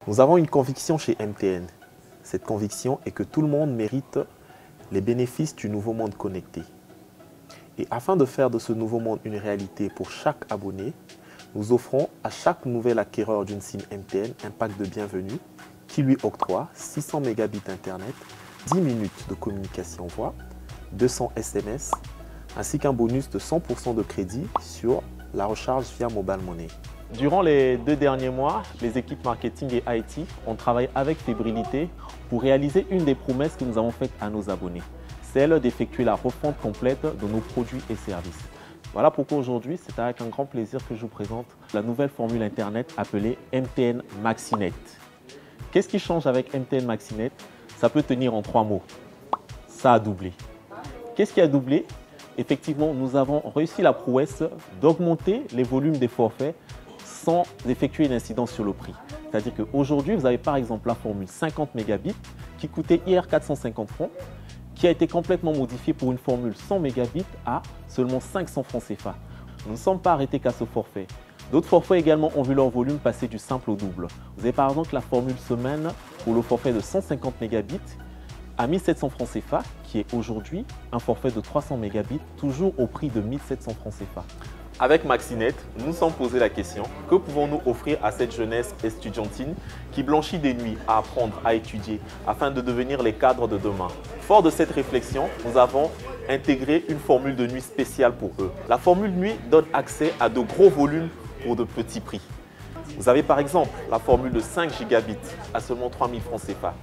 Nous avons une conviction chez MTN. Cette conviction est que tout le monde mérite les bénéfices du nouveau monde connecté. Et afin de faire de ce nouveau monde une réalité pour chaque abonné, nous offrons à chaque nouvel acquéreur d'une SIM MTN un pack de bienvenue qui lui octroie 600 Mbps Internet, 10 minutes de communication voix, 200 SMS, ainsi qu'un bonus de 100% de crédit sur la recharge via Mobile Money. Durant les 2 derniers mois, les équipes marketing et IT ont travaillé avec fébrilité pour réaliser une des promesses que nous avons faites à nos abonnés, celle d'effectuer la refonte complète de nos produits et services. Voilà pourquoi aujourd'hui, c'est avec un grand plaisir que je vous présente la nouvelle formule Internet appelée MTN MaxiNet. Qu'est-ce qui change avec MTN MaxiNet? Ça peut tenir en 3 mots. Ça a doublé. Qu'est-ce qui a doublé? Effectivement, nous avons réussi la prouesse d'augmenter les volumes des forfaits sans effectuer une incidence sur le prix. C'est-à-dire qu'aujourd'hui, vous avez par exemple la formule 50 Mbps qui coûtait hier 450 francs, qui a été complètement modifiée pour une formule 100 Mbps à seulement 500 francs CFA. Nous ne sommes pas arrêtés qu'à ce forfait. D'autres forfaits également ont vu leur volume passer du simple au double. Vous avez par exemple la formule semaine pour le forfait de 150 Mbps à 1700 francs CFA, qui est aujourd'hui un forfait de 300 Mbps, toujours au prix de 1700 francs CFA. Avec MaxiNet, nous nous sommes posé la question, que pouvons-nous offrir à cette jeunesse estudiantine qui blanchit des nuits à apprendre, à étudier, afin de devenir les cadres de demain? Fort de cette réflexion, nous avons intégré une formule de nuit spéciale pour eux. La formule nuit donne accès à de gros volumes pour de petits prix. Vous avez par exemple la formule de 5 Gbps à seulement 3000 francs CFA,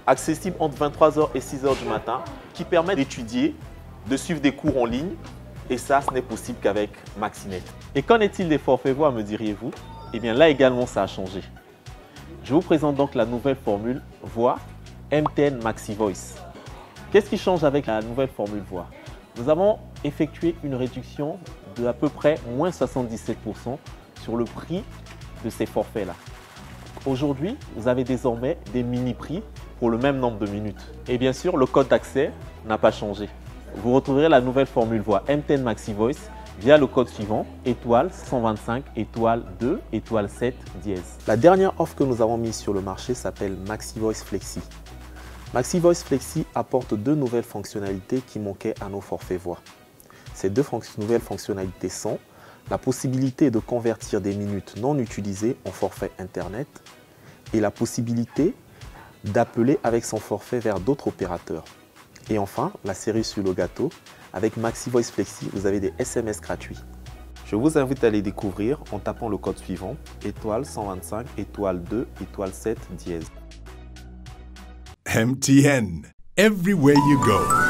accessible entre 23h et 6h du matin, qui permet d'étudier, de suivre des cours en ligne. Et ça, ce n'est possible qu'avec MaxiNet. Et qu'en est-il des forfaits voix, me diriez-vous? Eh bien là également, ça a changé. Je vous présente donc la nouvelle formule voix MTN MaxiVoice. Qu'est-ce qui change avec la nouvelle formule voix? Nous avons effectué une réduction de à peu près moins 77% sur le prix de ces forfaits-là. Aujourd'hui, vous avez désormais des mini-prix pour le même nombre de minutes. Et bien sûr, le code d'accès n'a pas changé. Vous retrouverez la nouvelle formule voix MTN MaxiVoice via le code suivant étoile 125 étoile 2 étoile 7 dièse. La dernière offre que nous avons mise sur le marché s'appelle MaxiVoice Flexi. MaxiVoice Flexi apporte 2 nouvelles fonctionnalités qui manquaient à nos forfaits voix. Ces 2 nouvelles fonctionnalités sont la possibilité de convertir des minutes non utilisées en forfait Internet et la possibilité d'appeler avec son forfait vers d'autres opérateurs. Et enfin, la cerise sur le gâteau, avec MaxiVoice Flexi, vous avez des SMS gratuits. Je vous invite à les découvrir en tapant le code suivant, étoile 125, étoile 2, étoile 7, dièse. MTN, everywhere you go.